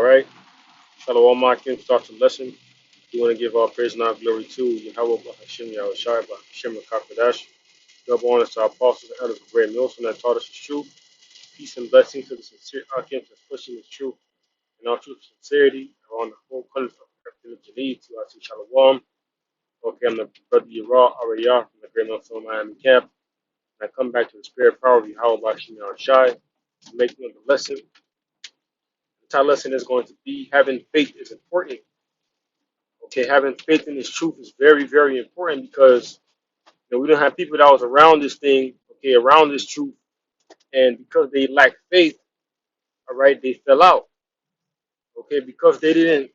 All right. Shalom, Makim. Start the lesson. We want to give all praise and all glory to Yahweh, Hashem, Yahushai, Hashem, Kakadash. Double honors to our apostles and elders of great Milson that taught us the truth. Peace and blessing to the sincere Akim that's pushing the truth and all truth and sincerity around the whole country of Jadid to our Shalom. Okay, I'm the brother Yara Ariyah from the Great Milson Miami camp. And I come back to the spirit power of Yahweh, Hashem, Yahushai to make the lesson. The title lesson is going to be having faith is important. Okay, having faith in this truth is very, very important because we don't have people that was around this thing, okay, around this truth, and because they lack faith, all right, they fell out, okay, because they didn't,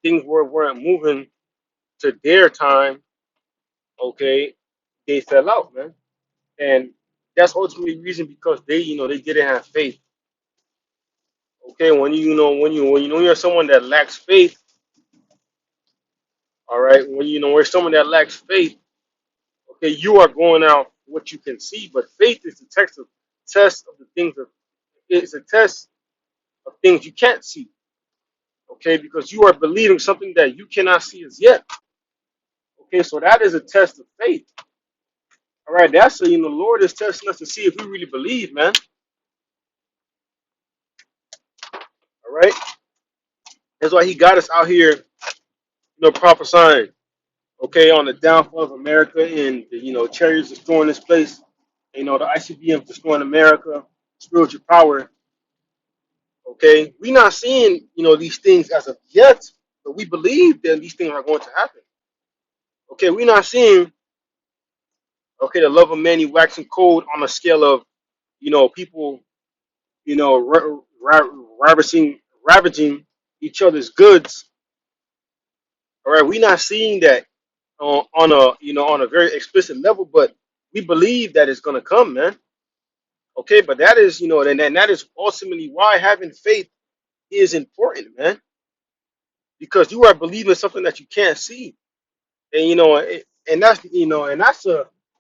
things weren't moving to their time, okay, they fell out, man, and that's ultimately the reason because they didn't have faith, okay. When you're someone that lacks faith, all right, when someone that lacks faith. Okay, you are going out what you can see, but faith is the test of the things of it's a test of things you can't see. Okay, because you are believing something that you cannot see as yet. Okay, so that is a test of faith. All right, that's the Lord is testing us to see if we really believe, man. All right, that's why He got us out here, prophesying. Okay, on the downfall of America and the chariots destroying this place. The ICBM destroying America, spiritual power. Okay, we're not seeing these things as of yet, but we believe that these things are going to happen. Okay, we're not seeing the love of many waxing cold on a scale of people ravaging each other's goods. All right, we're not seeing that on a on a very explicit level, but we believe that it's going to come, man. Okay, but that is and that is ultimately why having faith is important, man, because you are believing something that you can't see. And and that's and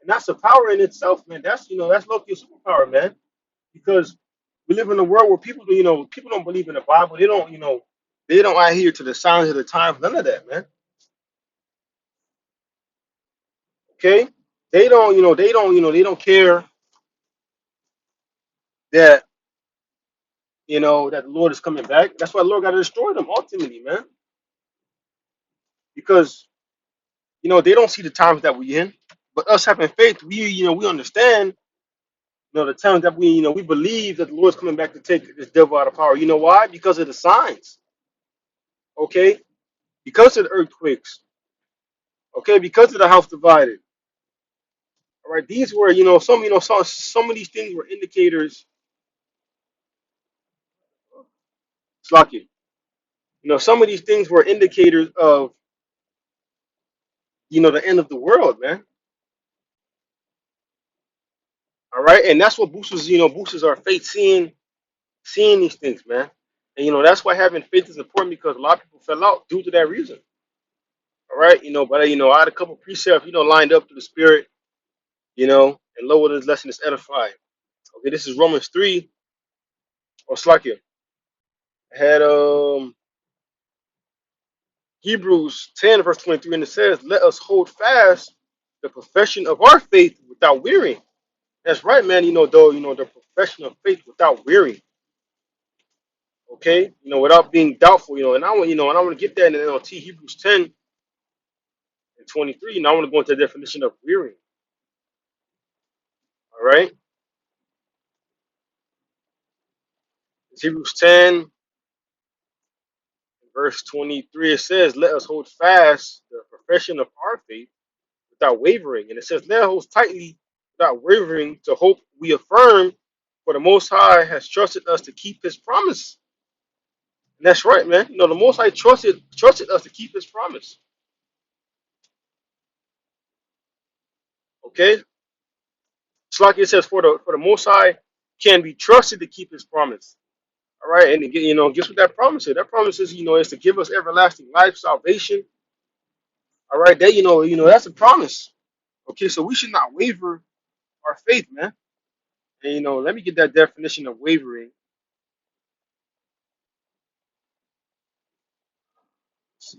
that's a power in itself, man. That's low-key a superpower, man. Because we live in a world where people don't believe in the Bible. They don't adhere to the signs of the times. None of that, man. Okay, they don't care that that the Lord is coming back. That's why the Lord got to destroy them ultimately, man. Because they don't see the times that we in. But us having faith, we understand the times that we believe that the Lord's coming back to take this devil out of power. You know why? Because of the signs. Okay? Because of the earthquakes. Okay? Because of the house divided. All right. These were, some of these things were indicators. It's like it. Some of these things were indicators of, the end of the world, man. All right. And that's what boosts our faith, seeing these things, man. And that's why having faith is important because a lot of people fell out due to that reason. All right, but I had a couple precepts, lined up to the spirit, and lower this lesson is edifying. Okay, this is Romans 3 or Slakia. I had Hebrews 10 verse 23, and it says, "Let us hold fast the profession of our faith without wearying." That's right, man. The profession of faith without wearying. Okay, without being doubtful. And I want to get that in NLT Hebrews 10 and 23. I want to go into the definition of wearying. All right, it's Hebrews 10. Verse 23, it says, "Let us hold fast the profession of our faith without wavering." And it says, "Let us hold tightly without wavering to hope we affirm, for the Most High has trusted us to keep His promise." And that's right, man. The Most High trusted us to keep His promise. Okay, it's like it says, for the Most High can be trusted to keep His promise. All right, and again, guess what that promise is? That promise is to give us everlasting life, salvation. All right, that that's a promise. Okay, so we should not waver our faith, man. And let me get that definition of wavering.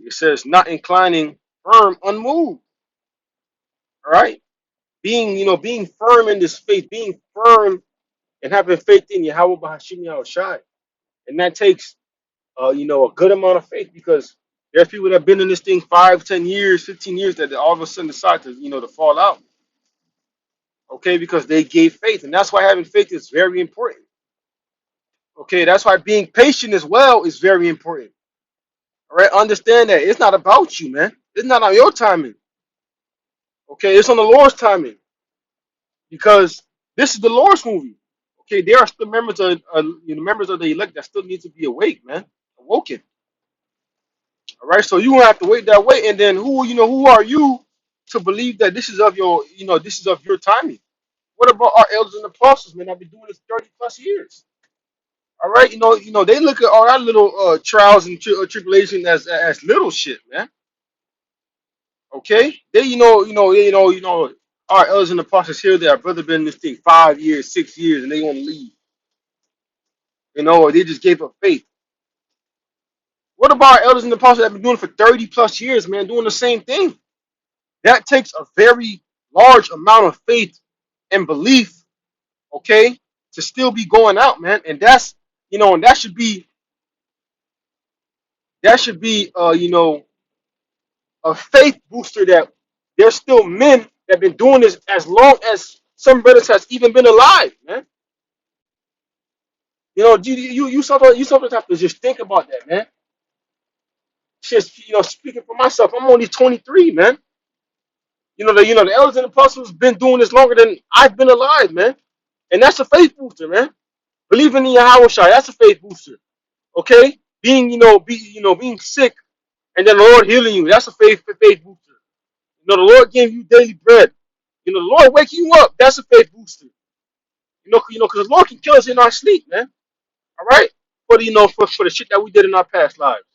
It says not inclining, firm, unmoved. All right, being firm in this faith, being firm and having faith in Yahweh Bahashim Yahushai, and that takes a good amount of faith because there's people that have been in this thing 5, 10 years, 15 years that all of a sudden decide to fall out. Okay, because they gave faith, and that's why having faith is very important. Okay, that's why being patient as well is very important. All right, understand that it's not about you, man. It's not on your timing. Okay, it's on the Lord's timing because this is the Lord's movie. Okay, there are still members of the elect that still need to be awake, man, awoken. All right, so you have to wait that way, and then who are you to believe that this is of your timing? What about our elders and apostles, man? I've been doing this 30 plus years. All right, they look at all our little trials and tribulation as little shit, man. Okay, they our elders and apostles here. Their brother been in this thing 5 years, 6 years, and they want to leave. Or they just gave up faith. What about our elders and apostles that have been doing it for 30 plus years, man, doing the same thing? That takes a very large amount of faith and belief, okay, to still be going out, man. And and that should be a faith booster that there's still men that have been doing this as long as some brothers has even been alive, man. You sometimes have to just think about that, man. Just speaking for myself, I'm only 23, man. The elders and apostles been doing this longer than I've been alive, man. And that's a faith booster, man. Believing in Yahweh Shai, that's a faith booster. Okay? Being sick and then the Lord healing you, that's a faith booster. The Lord gave you daily bread. The Lord waking you up, that's a faith booster. Because the Lord can kill us in our sleep, man. All right? For the shit that we did in our past lives.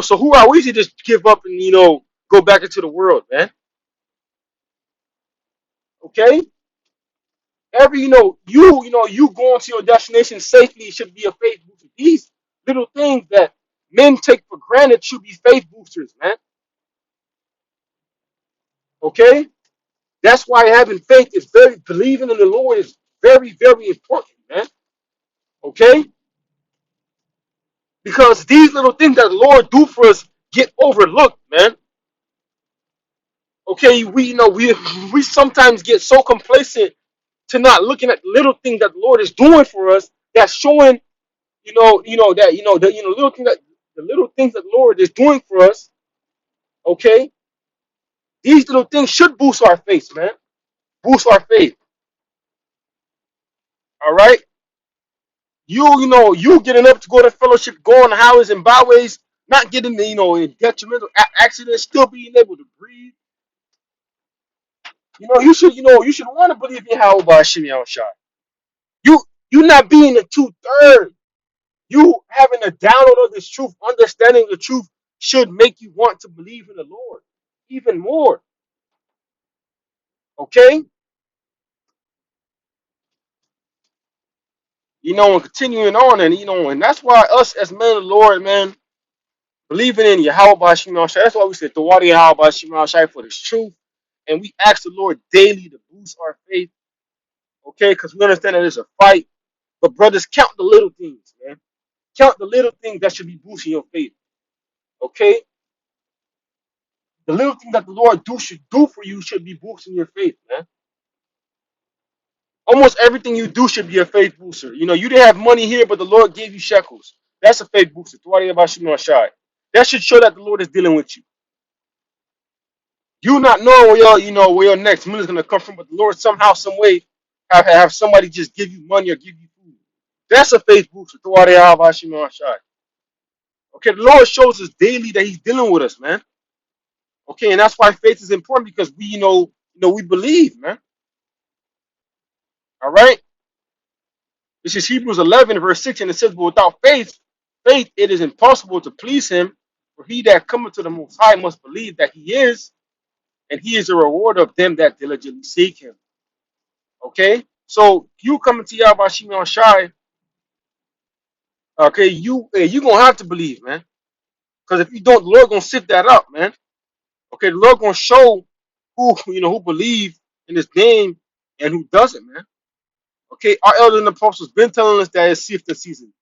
So who are we to just give up and go back into the world, man? Okay? You going to your destination safely should be a faith booster. These little things that men take for granted should be faith boosters, man. Okay? That's why having faith is believing in the Lord is very, very important, man. Okay? Because these little things that the Lord do for us get overlooked, man. Okay, we sometimes get so complacent to not looking at the little things that the Lord is doing for us that's showing the little things that the Lord is doing for us, okay, these little things should boost our faith, man. Boost our faith. All right. You getting up to go to fellowship, go on the highways and byways, not getting in detrimental accidents, still being able to breathe. You should want to believe in how about Shimmy Shai. You not being a 2/3. You having a download of this truth, understanding the truth should make you want to believe in the Lord even more. Okay? And continuing on, and that's why us as men of the Lord, man, believing in Yahweh by Shema Shai, that's why we said, Tawadi Yahweh by Shema Shai for this truth. And we ask the Lord daily to boost our faith, okay? Because we understand that it's a fight. But brothers, count the little things, man. Count the little things that should be boosting your faith, okay? The little things that the Lord should do for you should be boosting your faith, man. Almost everything you do should be a faith booster. You didn't have money here, but the Lord gave you shekels. That's a faith booster. That should show that the Lord is dealing with you. You not knowing where your next meal is gonna come from, but the Lord somehow, some way, have somebody just give you money or give you food. That's a faith booster. Okay, the Lord shows us daily that He's dealing with us, man. Okay, and that's why faith is important because we believe, man. All right. This is Hebrews 11, verse 6, and it says, but without faith, it is impossible to please him. For he that cometh to the Most High must believe that he is, and he is a rewarder of them that diligently seek him. Okay? So you coming to Yahweh Shimon Shai, okay, you going to have to believe, man. Because if you don't, the Lord gonna sift that out, man. Okay, the Lord gonna show who believe in His name and who doesn't, man. Okay, our elders and apostles been telling us that it's sifting season.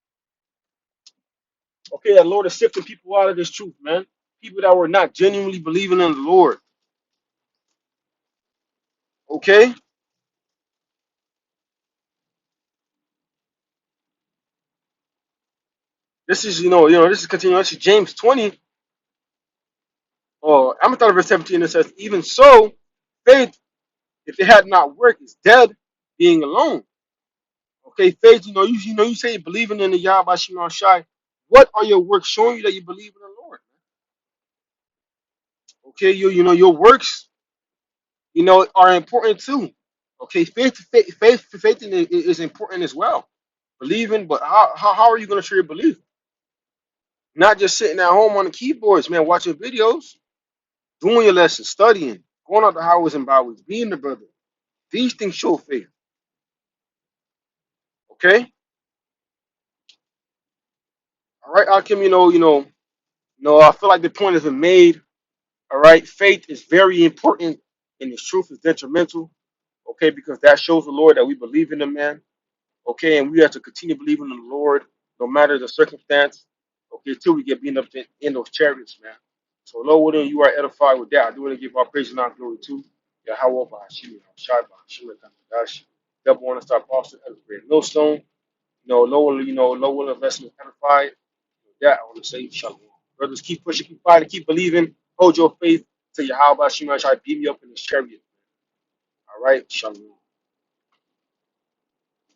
Okay, that Lord is sifting people out of this truth, man. People that were not genuinely believing in the Lord. Okay, this is this is continuing. This is James 20. I'm gonna start at verse 17. It says, "Even so, faith, if it had not worked, is dead, being alone." Okay, faith. You say you're believing in the Yahweh Shema Shai. What are your works showing you that you believe in the Lord? Okay, your works, are important too. Okay, faith is important as well. Believing, but how are you going to show your belief? Not just sitting at home on the keyboards, man, watching videos, doing your lessons, studying, going out the highways and byways, being the brother. These things show faith. Okay, all right, Akim. I feel like the point has been made. All right, faith is very important, and its truth is detrimental. Okay, because that shows the Lord that we believe in Him, man. Okay, and we have to continue believing in the Lord no matter the circumstance. Okay, till we get beaten up in those chariots, man. So, Lord, willing, you are edified with that. I do want to give our praise and honor glory to Yahweh, Bahashim, Shai, Bahashim, Kadash. Double want to start Boston, Great Millstone. Lord willing, blessing is edified. With that, I want to say Shalom. Brothers, keep pushing, keep fighting, keep believing. Hold your faith to Yahweh, Bahashim, Shai. Beat me up in this chariot. All right, Shalom.